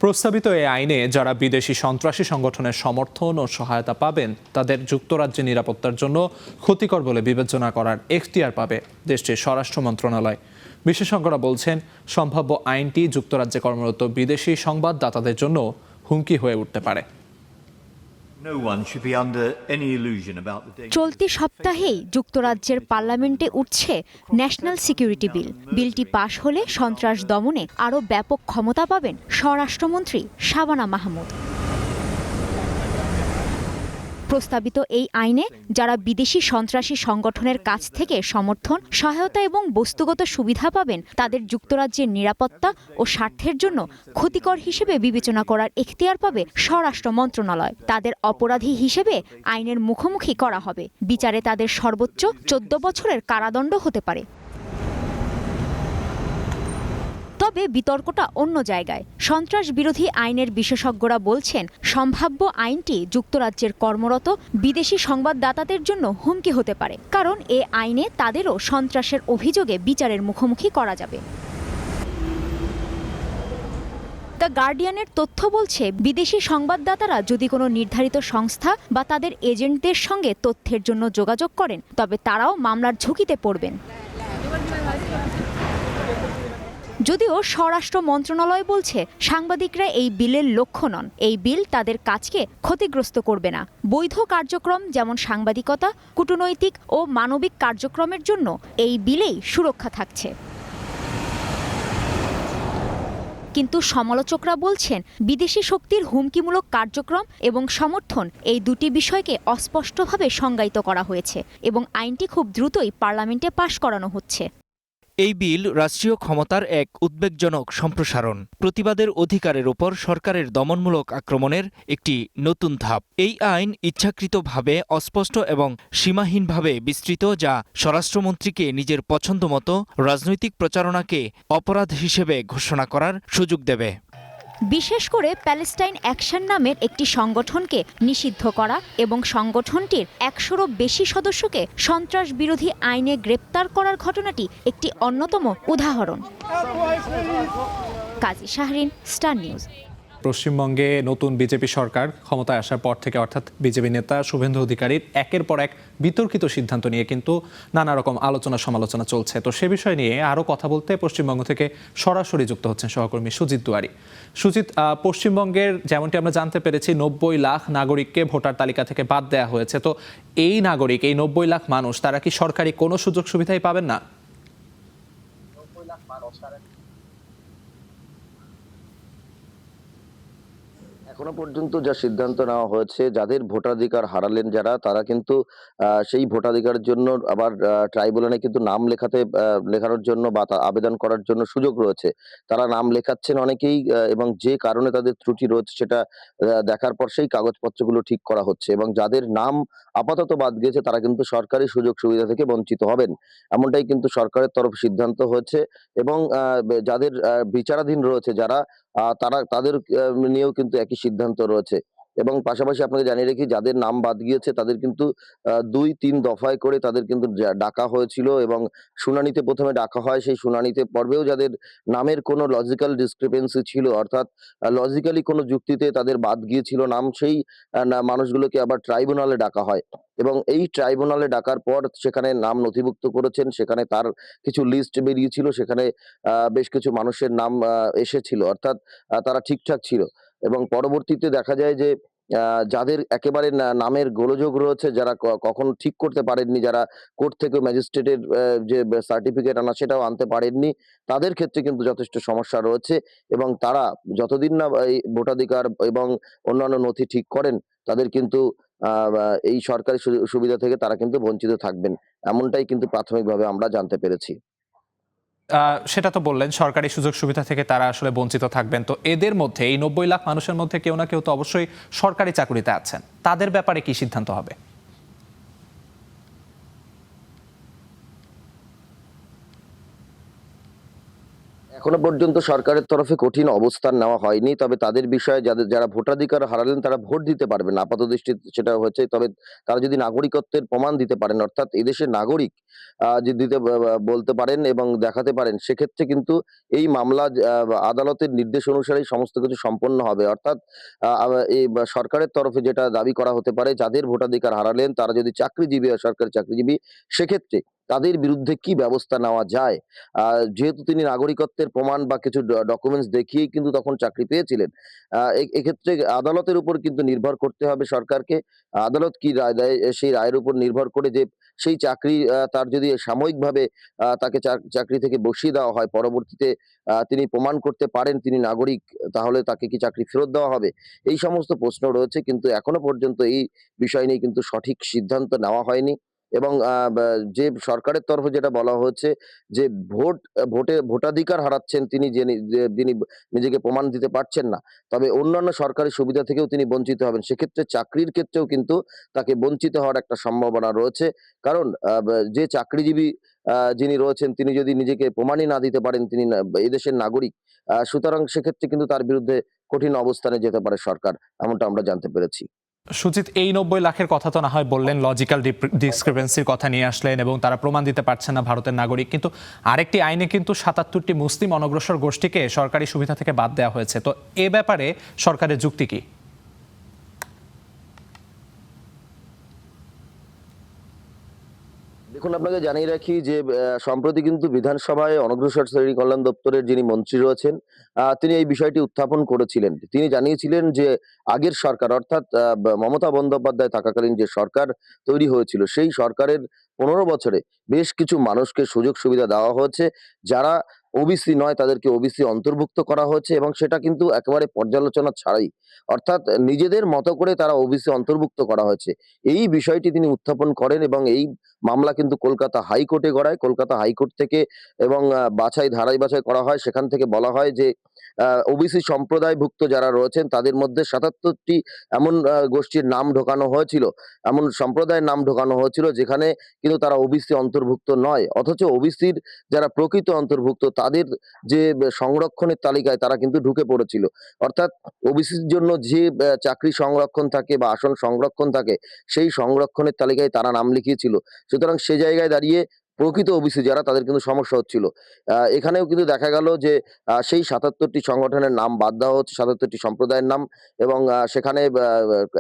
প্রস্তাবিত এই আইনে যারা বিদেশি সন্ত্রাসী সংগঠনের সমর্থন ও সহায়তা পাবেন তাদের যুক্তরাজ্যের নিরাপত্তার জন্য ক্ষতিকর বলে বিবেচনা করার এখতিয়ার পাবে দেশটির স্বরাষ্ট্র মন্ত্রণালয়। বিশেষজ্ঞরা বলছেন, সম্ভাব্য আইনটি যুক্তরাজ্যে কর্মরত বিদেশি সংবাদদাতাদের জন্য হুমকি হয়ে উঠতে পারে। চলতি সপ্তাহেই যুক্তরাজ্যের পার্লামেন্টে উঠছে ন্যাশনাল সিকিউরিটি বিল। বিলটি পাশ হলে সন্ত্রাস দমনে আরও ব্যাপক ক্ষমতা পাবেন স্বরাষ্ট্রমন্ত্রী শাবানা মাহমুদ। প্রস্তাবিত এই আইনে যারা বিদেশি সন্ত্রাসী সংগঠনের কাছ থেকে সমর্থন, সহায়তা এবং বস্তুগত সুবিধা পাবেন তাদের যুক্তরাজ্যের নিরাপত্তা ও স্বার্থের জন্য ক্ষতিকর হিসেবে বিবেচনা করার এখতিয়ার পাবে স্বরাষ্ট্র মন্ত্রণালয়। তাদের অপরাধী হিসেবে আইনের মুখোমুখি করা হবে। বিচারে তাদের সর্বোচ্চ 14 বছরের কারাদণ্ড হতে পারে। তবে বিতর্কটা অন্য জায়গায়। সন্ত্রাস বিরোধী আইনের বিশেষজ্ঞরা বলছেন, সম্ভাব্য আইনটি যুক্তরাজ্যের কর্মরত বিদেশি সংবাদদাতাদের জন্য হুমকি হতে পারে, কারণ এ আইনে তাদেরও সন্ত্রাসের অভিযোগে বিচারের মুখোমুখি করা যাবে। দ্য গার্ডিয়ানের তথ্য বলছে, বিদেশি সংবাদদাতারা যদি কোনো নির্ধারিত সংস্থা বা তাদের এজেন্টদের সঙ্গে তথ্যের জন্য যোগাযোগ করেন, তবে তারাও মামলার ঝুঁকিতে পড়বেন। যদিও স্বরাষ্ট্র মন্ত্রণালয় বলছে, সাংবাদিকরা এই বিলের লক্ষ্য নন। এই বিল তাদের কাজকে ক্ষতিগ্রস্ত করবে না। বৈধ কার্যক্রম যেমন সাংবাদিকতা, কূটনৈতিক ও মানবিক কার্যক্রমের জন্য এই বিলেই সুরক্ষা থাকছে। কিন্তু সমালোচকরা বলছেন, বিদেশি শক্তির হুমকিমূলক কার্যক্রম এবং সমর্থন এই দুটি বিষয়কে অস্পষ্টভাবে সংজ্ঞায়িত করা হয়েছে এবং আইনটি খুব দ্রুতই পার্লামেন্টে পাশ করানো হচ্ছে। এই বিল রাষ্ট্রীয় ক্ষমতার এক উদ্বেগজনক সম্প্রসারণ, প্রতিবাদের অধিকারের ওপর সরকারের দমনমূলক আক্রমণের একটি নতুন ধাপ। এই আইন ইচ্ছাকৃতভাবে অস্পষ্ট এবং সীমাহীনভাবে বিস্তৃত, যা স্বরাষ্ট্রমন্ত্রীকে নিজের পছন্দমতো রাজনৈতিক প্রচারণাকে অপরাধ হিসেবে ঘোষণা করার সুযোগ দেবে। বিশেষ করে প্যালেস্টাইন অ্যাকশন নামের একটি সংগঠনকে নিষিদ্ধ করা এবং সংগঠনটির ১০০রও বেশি সদস্যকে সন্ত্রাস বিরোধী আইনে গ্রেপ্তার করার ঘটনাটি একটি অন্যতম উদাহরণ। কাজী শাহরিন, স্টার নিউজ। পশ্চিমবঙ্গে নতুন বিজেপি সরকার ক্ষমতায় আসার পর থেকে অর্থাৎ বিজেপি নেতা শুভেন্দু অধিকারীর একের পর এক বিতর্কিত সিদ্ধান্ত নিয়ে কিন্তু নানা রকম আলোচনা সমালোচনা চলছে। তো সে বিষয় নিয়ে আরও কথা বলতে পশ্চিমবঙ্গ থেকে সরাসরি যুক্ত হচ্ছেন সহকর্মী সুজিত দুয়ারি। সুজিত, পশ্চিমবঙ্গের যেমনটি আমরা জানতে পেরেছি ৯০ লাখ নাগরিককে ভোটার তালিকা থেকে বাদ দেওয়া হয়েছে। তো এই নাগরিক, এই ৯০ লাখ মানুষ, তারা কি সরকারি কোনো সুযোগ সুবিধাই পাবেন না? এখনো পর্যন্ত যা সিদ্ধান্ত নেওয়া হয়েছে, যাদের ভোটাধিকার হারালেন যারা, তারা কিন্তু সেই ভোটাধিকারের জন্য আবার ট্রাইব্যুনালে কিন্তু নাম লেখানোর জন্য বা আবেদন করার জন্য সুযোগ রয়েছে। তারা নাম লেখাচ্ছেন অনেকেই, এবং যে কারণে তাদের ত্রুটি রয়েছে সেটা দেখার পর সেই কাগজপত্রগুলো ঠিক করা হচ্ছে, এবং যাদের নাম আপাতত বাদ গিয়েছে তারা কিন্তু সরকারি সুযোগ সুবিধা থেকে বঞ্চিত হবেন, এমনটাই কিন্তু সরকারের তরফ সিদ্ধান্ত হয়েছে। এবং যাদের বিচারাধীন রয়েছে যারা, তাদের নিয়েও কিন্তু একই সিদ্ধান্ত রয়েছে। এবং পাশাপাশি আপনাকে জানিয়ে রাখি, যাদের নাম বাদ গিয়েছে তাদের কিন্তু ২-৩ দফায় করে তাদের কিন্তু ডাকা হয়েছিল, এবং শুনানিতে প্রথমে ডাকা হয়। সেই শুনানিতে পর্বেও যাদের নামের কোনো লজিক্যাল ডিসক্রিপেন্সি ছিল, অর্থাৎ লজিক্যালি কোনো যুক্তিতে তাদের বাদ গিয়েছিল নাম, সেই মানুষগুলোকে আবার ট্রাইব্যুনালে ডাকা হয়। এবং এই ট্রাইব্যুনালে ডাকার পর সেখানে নাম নথিভুক্ত করেছেন, সেখানে তার কিছু লিস্ট বেরিয়েছিল, সেখানে বেশ কিছু মানুষের নাম এসেছিল, অর্থাৎ তারা ঠিকঠাক ছিল। এবং পরবর্তীতে দেখা যায় যে যাদের একেবারে নামের গোলযোগ রয়েছে, যারা কখনো ঠিক করতে পারেননি, যারা কোর্ট থেকে ম্যাজিস্ট্রেটের যে সার্টিফিকেট আনা সেটাও আনতে পারেননি, তাদের ক্ষেত্রে কিন্তু যথেষ্ট সমস্যা রয়েছে। এবং তারা যতদিন না এই ভোটাধিকার এবং অন্যান্য নথি ঠিক করেন, তাদের কিন্তু এই সরকারি সুবিধা থেকে তারা কিন্তু বঞ্চিত থাকবেন, এমনটাই কিন্তু প্রাথমিকভাবে আমরা জানতে পেরেছি। সেটা তো বললেন সরকারি সুযোগ সুবিধা থেকে তারা আসলে বঞ্চিত থাকবেন। তো এদের মধ্যে, এই ৯০ লাখ মানুষের মধ্যে কেউ না কেউ তো অবশ্যই সরকারি চাকরিতে আছেন, তাদের ব্যাপারে কি সিদ্ধান্ত হবে? এখনো পর্যন্ত সরকারের তরফে কঠিন অবস্থান নেওয়া হয়নি, তবে তাদের বিষয়ে যারা ভোটাধিকার হারালেন তারা ভোট দিতে পারবেন আপাত দৃষ্টিতে, সেটা হয়েছে। তবে তারা যদি নাগরিকত্বের প্রমাণ দিতে পারেন, অর্থাৎ এদেশের নাগরিক যদি বলতে পারেন এবং দেখাতে পারেন, সেক্ষেত্রে কিন্তু এই মামলা আদালতের নির্দেশ অনুসারেই সমস্ত কিছু সম্পন্ন হবে। অর্থাৎ এই সরকারের তরফে যেটা দাবি করা হতে পারে, যাদের ভোটাধিকার হারালেন তারা যদি চাকরিজীবী হয়, সরকারি চাকরিজীবী, সেক্ষেত্রে তাদের বিরুদ্ধে কি ব্যবস্থা নেওয়া যায়। যেহেতু তিনি নাগরিকত্বের প্রমাণ বা কিছু ডকুমেন্টস দেখিয়েই কিন্তু তখন চাকরি পেয়েছিলেন, এক্ষেত্রে আদালতের উপর কিন্তু নির্ভর করতে হবে সরকারকে। আদালত কি রায় দেয়, সেই রায়ের উপর নির্ভর করে যে সেই চাকরি তার যদি সাময়িকভাবে তাকে চাকরি থেকে বসিয়ে দেওয়া হয়, পরবর্তীতে তিনি প্রমাণ করতে পারেন তিনি নাগরিক, তাহলে তাকে কি চাকরি ফেরত দেওয়া হবে, এই সমস্ত প্রশ্ন রয়েছে। কিন্তু এখনো পর্যন্ত এই বিষয় নিয়ে কিন্তু সঠিক সিদ্ধান্ত নেওয়া হয়নি। এবং যে সরকারের তরফে যেটা বলা হচ্ছে যে ভোটাধিকার হারাচ্ছেন তিনি, যিনি নিজেকে প্রমাণ দিতে পারছেন না, তবে অন্যান্য সরকারি সুবিধা থেকেও তিনি বঞ্চিত হবেন। সেক্ষেত্রে চাকরির ক্ষেত্রেও কিন্তু তাকে বঞ্চিত হওয়ার একটা সম্ভাবনা রয়েছে। কারণ যে চাকরিজীবী যিনি রয়েছেন তিনি যদি নিজেকে প্রমাণই না দিতে পারেন তিনি এদেশের নাগরিক, সুতরাং সেক্ষেত্রে কিন্তু তার বিরুদ্ধে কঠিন অবস্থানে যেতে পারে সরকার, এমনটা আমরা জানতে পেরেছি। সুজিত, এই 90 লাখের কথা তো না হয় বললেন, লজিক্যাল ডিসক্রিপেন্সির কথা নিয়ে আসলেন এবং তারা প্রমাণ দিতে পারছেন না ভারতের নাগরিক, কিন্তু আরেকটি আইনে কিন্তু 77টি মুসলিম অনগ্রসর গোষ্ঠীকে সরকারি সুবিধা থেকে বাদ দেওয়া হয়েছে। তো এ ব্যাপারে সরকারের যুক্তি কি? দেখুন, আপনাকে জানিয়ে রাখি যে সম্প্রতি কিন্তু বিধানসভায় অনগ্রসর শ্রেণী কল্যাণ দপ্তরের যিনি মন্ত্রী রয়েছেন তিনি এই বিষয়টি উত্থাপন করেছিলেন। তিনি জানিয়েছিলেন যে আগের সরকার অর্থাৎ মমতা বন্দ্যোপাধ্যায় থাকাকালীন যে সরকার তৈরি হয়েছিল সেই সরকারের 15 বছরে বেশ কিছু মানুষকে সুযোগ সুবিধা দেওয়া হয়েছে, যারা ওবিসি নয় তাদেরকে ওবিসি অন্তর্ভুক্ত করা হয়েছে এবং সেটা কিন্তু একেবারে পর্যালোচনা ছাড়াই, অর্থাৎ নিজেদের মতো করে তারা ওবিসি অন্তর্ভুক্ত করা হয়েছে। এই বিষয়টি তিনি উত্থাপন করেন এবং এই মামলা কিন্তু কলকাতা হাইকোর্টে গড়ায়। কলকাতা হাইকোর্ট থেকে এবং ধারাই বাছাই করা হয়। সেখান থেকে বলা হয় যে ওবিসি সম্প্রদায়ভুক্ত যারা রয়েছেন তাদের মধ্যে 77টি এমন গোষ্ঠীর নাম ঢোকানো হয়েছিল, এমন সম্প্রদায়ের নাম ঢোকানো হয়েছিল যেখানে কিন্তু তারা ওবিসি অন্তর্ভুক্ত নয়, অথচ ওবিসির যারা প্রকৃত অন্তর্ভুক্ত তাদের যে সংরক্ষণের তালিকায় তারা কিন্তু ঢুকে পড়েছিল। অর্থাৎ ওবিসির জন্য যে চাকরি সংরক্ষণ থাকে বা আসন সংরক্ষণ থাকে সেই সংরক্ষণের তালিকায় তারা নাম লিখিয়েছিল। সুতরাং সে জায়গায় দাঁড়িয়ে প্রকৃত ওবিসি যারা তাদের কিন্তু সমস্যা হচ্ছিল। এখানেও কিন্তু দেখা গেল যে সেই 77টি সংগঠনের নাম বাদ দেওয়া হচ্ছে, 77টি সম্প্রদায়ের নাম, এবং সেখানে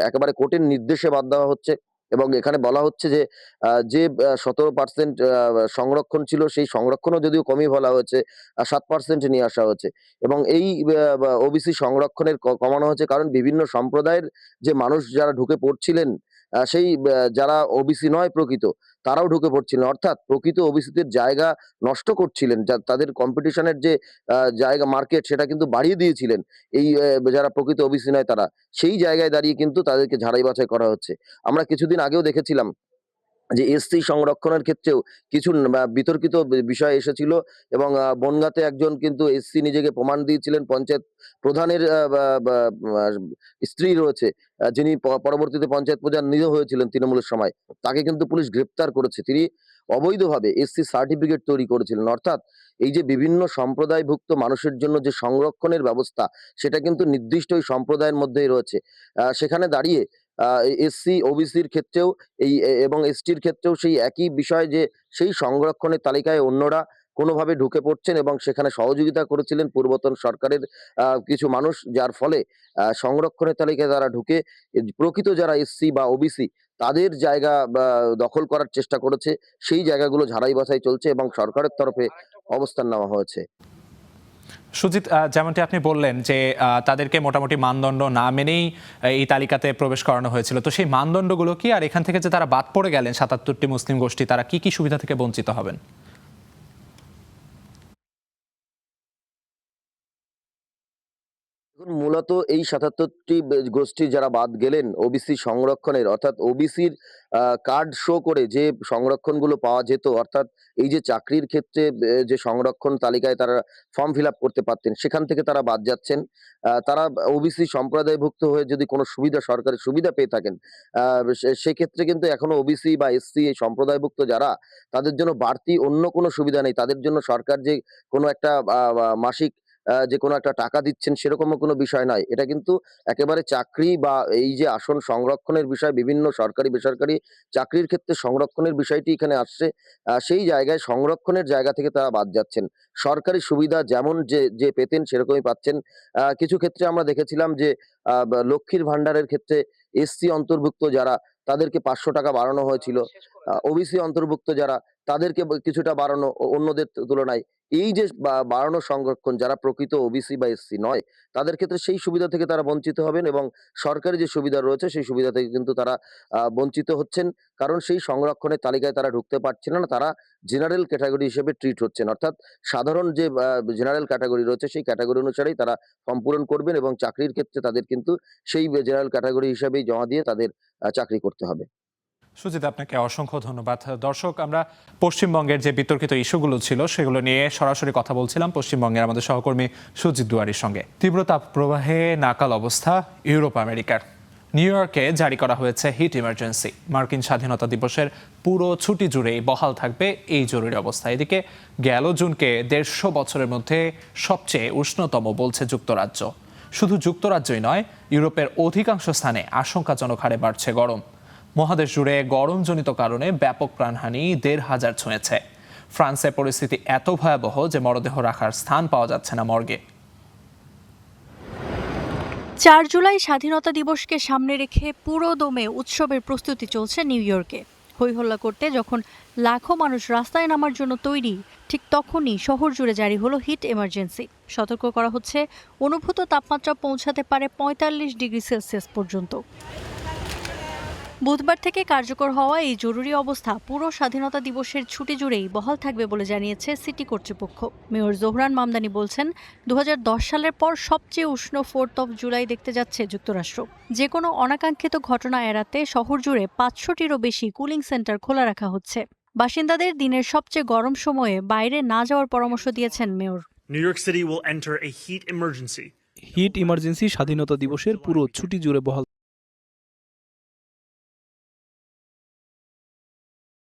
একেবারে কোর্টের নির্দেশে বাদ দেওয়া হচ্ছে। এবং এখানে বলা হচ্ছে যে যে 17% সংরক্ষণ ছিল সেই সংরক্ষণও যদিও কমিয়ে বলা হয়েছে, 7% নিয়ে আসা হয়েছে। এবং এই ওবিসি সংরক্ষণের কমানো হয়েছে কারণ বিভিন্ন সম্প্রদায়ের যে মানুষ যারা ঢুকে পড়ছিলেন সেই যারা ওবিসি নয় প্রকৃত তারাও ঢুকে পড়ছিলেন, অর্থাৎ প্রকৃত ওবিসিদের জায়গা নষ্ট করছিলেন, তাদের কম্পিটিশনের যে জায়গা মার্কেট সেটা কিন্তু বাড়িয়ে দিয়েছিলেন এই যারা প্রকৃত ওবিসি নয় তারা। সেই জায়গায় দাঁড়িয়ে কিন্তু তাদেরকে ঝাড়াই বাছাই করা হচ্ছে। আমরা কিছুদিন আগেও দেখেছিলাম যে এসসি সংরক্ষণের ক্ষেত্রেও কিছু বিতর্কিত বিষয় এসেছিল এবং বনগাঁতে একজন কিন্তু এসসি নিজেকে প্রমাণ দিয়েছিলেন, পঞ্চায়েত প্রধানের স্ত্রী রয়েছে যিনি পরবর্তীতে পঞ্চায়েত প্রধান নিজে হয়েছিলেন তৃণমূলের সময়, তাকে কিন্তু পুলিশ গ্রেপ্তার করেছে। তিনি অবৈধভাবে এসসি সার্টিফিকেট তৈরি করেছিলেন। অর্থাৎ এই যে বিভিন্ন সম্প্রদায়ভুক্ত মানুষের জন্য যে সংরক্ষণের ব্যবস্থা সেটা কিন্তু নির্দিষ্ট ওই সম্প্রদায়ের মধ্যেই রয়েছে। সেখানে দাঁড়িয়ে এসসি ওবিসির ক্ষেত্রেও এবং এসটির ক্ষেত্রেও সেই একই বিষয় যে সেই সংরক্ষণের তালিকায় অন্যরা কোনোভাবে ঢুকে পড়ছেন এবং সেখানে সহযোগিতা করেছিলেন পূর্বতন সরকারের কিছু মানুষ, যার ফলে সংরক্ষণের তালিকায় তারা ঢুকে প্রকৃত যারা এসসি বা ওবিসি তাদের জায়গা দখল করার চেষ্টা করেছে। সেই জায়গাগুলো ঝাড়াই বাছাই চলছে এবং সরকারের তরফে অবস্থান নেওয়া হয়েছে। সুজিত, যেমনটি আপনি বললেন যে তাদেরকে মোটামুটি মানদণ্ড না মেনেই এই তালিকাতে প্রবেশ করানো হয়েছিল, তো সেই মানদণ্ডগুলো কি, আর এখান থেকে যে তারা বাদ পড়ে গেলেন 77টি মুসলিম গোষ্ঠী, তারা কি কি সুবিধা থেকে বঞ্চিত হবেন? মূলত এই 77টি গোষ্ঠী যারা বাদ গেলেন ওবিসি সংরক্ষণের, অর্থাৎ ওবিসির কার্ড শো করে যে সংরক্ষণগুলো পাওয়া যেত, অর্থাৎ এই যে চাকরির ক্ষেত্রে যে সংরক্ষণ তালিকায় তারা ফর্ম ফিল আপ করতে পারতেন সেখান থেকে তারা বাদ যাচ্ছেন। তারা ওবিসি সম্প্রদায়ভুক্ত হয়ে যদি কোনো সুবিধা সরকারি সুবিধা পেয়ে থাকেন সেক্ষেত্রে কিন্তু এখনো ওবিসি বা এসসি এই সম্প্রদায়ভুক্ত যারা তাদের জন্য বাড়তি অন্য কোনো সুবিধা নেই। তাদের জন্য সরকার যে কোনো একটা মাসিক যে কোনো একটা টাকা দিচ্ছেন সেরকমও কোনো বিষয় নয়। এটা কিন্তু একেবারে চাকরি বা এই যে আসন সংরক্ষণের বিষয়, বিভিন্ন সরকারি বেসরকারি চাকরির ক্ষেত্রে সংরক্ষণের বিষয়টি এখানে আসছে। সেই জায়গায় সংরক্ষণের জায়গা থেকে তারা বাদ যাচ্ছেন। সরকারি সুবিধা যেমন যে পেতেন সেরকমই পাচ্ছেন। কিছু ক্ষেত্রে আমরা দেখেছিলাম যে লক্ষ্মীর ভান্ডারের ক্ষেত্রে এসসি অন্তর্ভুক্ত যারা তাদেরকে 500 টাকা বাড়ানো হয়েছিল। ওবিসি অন্তর্ভুক্ত যারা তাদেরকে কিছুটা বাড়ানো অন্যদের তুলনায়। এই যে বাড়ানো সংরক্ষণ যারা প্রকৃত ওবিসি বা এসসি নয় তাদের ক্ষেত্রে সেই সুবিধা থেকে তারা বঞ্চিত হবেন এবং সরকারি যে সুবিধা রয়েছে সেই সুবিধা থেকে কিন্তু তারা বঞ্চিত হচ্ছেন, কারণ সেই সংরক্ষণের তালিকায় তারা ঢুকতে পারছেন না। তারা জেনারেল ক্যাটাগরি হিসেবে ট্রিট হচ্ছেন, অর্থাৎ সাধারণ যে জেনারেল ক্যাটাগরি রয়েছে সেই ক্যাটাগরি অনুসারেই তারা ফর্ম পূরণ করবেন এবং চাকরির ক্ষেত্রে তাদের কিন্তু সেই জেনারেল ক্যাটাগরি হিসেবেই জমা দিয়ে তাদের চাকরি করতে হবে। সুজিত, আপনাকে অসংখ্য ধন্যবাদ। দর্শক, আমরা পশ্চিমবঙ্গের যে বিতর্কিত ইস্যুগুলো ছিল সেগুলো নিয়ে সরাসরি কথা বলছিলাম পশ্চিমবঙ্গের আমাদের সহকর্মী সুজিত দুয়ারির সঙ্গে। তীব্র তাপপ্রবাহে নাকাল অবস্থা ইউরোপ আমেরিকার। নিউ ইয়র্কে জারি করা হয়েছে হিট ইমার্জেন্সি। মার্কিন স্বাধীনতা দিবসের পুরো ছুটি জুড়েই বহাল থাকবে এই জরুরি অবস্থা। এদিকে গেল জুনকে 150 বছরের মধ্যে সবচেয়ে উষ্ণতম বলছে যুক্তরাজ্য। শুধু যুক্তরাজ্যই নয়, ইউরোপের অধিকাংশ স্থানে আশঙ্কাজনক হারে বাড়ছে গরম। মহাদেশ জুড়ে গরমজনিত কারণে ব্যাপক প্রাণহানি 1,500 ছুঁয়েছে। ফ্রান্সে পরিস্থিতি এত ভয়াবহ যে মরদেহ রাখার স্থান পাওয়া যাচ্ছে না মর্গে। 4 জুলাই স্বাধীনতা দিবসকে সামনে রেখে পুরো দমে উৎসবের প্রস্তুতি চলছে নিউ ইয়র্কে। হইহল্লা করতে যখন লাখো মানুষ রাস্তায় নামার জন্য তৈরি, ঠিক তখনই শহর জুড়ে জারি হলো হিট এমার্জেন্সি। সতর্ক করা হচ্ছে অনুভূত তাপমাত্রা পৌঁছাতে পারে 45 ডিগ্রি সেলসিয়াস পর্যন্ত। বুধবার থেকে কার্যকর হওয়া এই জরুরি অবস্থা পুরো স্বাধীনতা দিবসের ছুটি জুড়েই বহাল থাকবে বলে জানিয়েছে সিটি কর্তৃপক্ষ। মেয়র জোহরান মামদানি বলছেন, 2010 সালের পর সবচেয়ে উষ্ণ 4th অফ জুলাই দেখতে যাচ্ছে যুক্তরাষ্ট্র। যে কোনো অনাকাঙ্ক্ষিত ঘটনা এড়াতে শহর জুড়ে 500টিরও বেশি কুলিং সেন্টার খোলা রাখা হচ্ছে। বাসিন্দাদের দিনের সবচেয়ে গরম সময়ে বাইরে না যাওয়ার পরামর্শ দিয়েছেন মেয়র। New York City will enter a heat emergency. Heat emergency স্বাধীনতা দিবসের পুরো ছুটি জুড়ে বহাল